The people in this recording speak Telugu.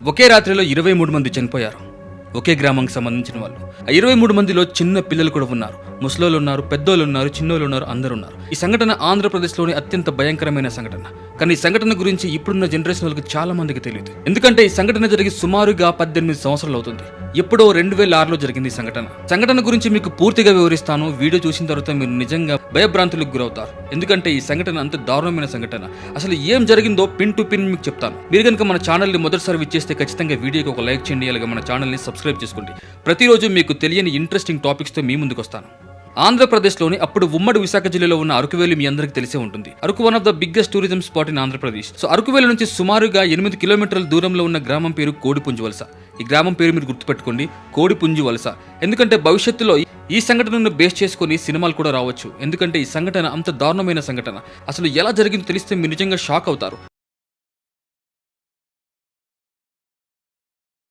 ఒకే రాత్రిలో 23 మంది చనిపోయారు. ఒకే గ్రామానికి సంబంధించిన వాళ్ళు. ఆ 23 మందిలో చిన్న పిల్లలు కూడా ఉన్నారు. ముసలోళ్ళు ఉన్నారు, పెద్దోళ్ళు ఉన్నారు, చిన్నోళ్ళు ఉన్నారు, అందరూ ఉన్నారు. ఈ సంఘటన ఆంధ్రప్రదేశ్లోని అత్యంత భయంకరమైన సంఘటన. కానీ ఈ సంఘటన గురించి ఇప్పుడున్న జనరేషన్ వాళ్ళకి చాలా మందికి తెలియదు. ఎందుకంటే ఈ సంఘటన జరిగి సుమారుగా 18 సంవత్సరాలు అవుతుంది. ఎప్పుడో 2006లో జరిగింది ఈ సంఘటన గురించి మీకు పూర్తిగా వివరిస్తాను. వీడియో చూసిన తర్వాత మీరు నిజంగా భయభ్రాంతులకు గురవుతారు. ఎందుకంటే ఈ సంఘటన అంత దారుణమైన సంఘటన. అసలు ఏం జరిగిందో పిన్ టు పిన్ మీకు చెప్తాను. మీరు కనుక మన ఛానల్ ని మొదటిసారి విచ్చేస్తే ఖచ్చితంగా వీడియోకి ఒక లైక్ చేయండి. అలాగే మన ఛానల్ ని సబ్స్క్రైబ్ చేసుకోండి. ప్రతిరోజు మీకు తెలియని ఇంట్రెస్టింగ్ టాపిక్స్ తో మీ ముందుకు వస్తాను. ఆంధ్రప్రదేశ్లోని అప్పుడు ఉమ్మడి విశాఖ జిల్లాలో ఉన్న అరకువేలి మీ అందరికీ తెలిసే ఉంటుంది. Araku one of the biggest tourism spot in Andhra Pradesh. So Araku Valley నుంచి సుమారుగా 8 కిలోమీటర్ల దూరంలో ఉన్న గ్రామం పేరు కోడిపుంజు వలస. ఈ గ్రామం పేరు మీరు గుర్తుపెట్టుకోండి, కోడిపుంజు వలస. ఎందుకంటే భవిష్యత్తులో ఈ సంఘటనను బేస్ చేసుకుని సినిమాలు కూడా రావచ్చు. ఎందుకంటే ఈ సంఘటన అంత దారుణమైన సంఘటన. అసలు ఎలా జరిగిందో తెలిస్తే మీరు నిజంగా షాక్ అవుతారు.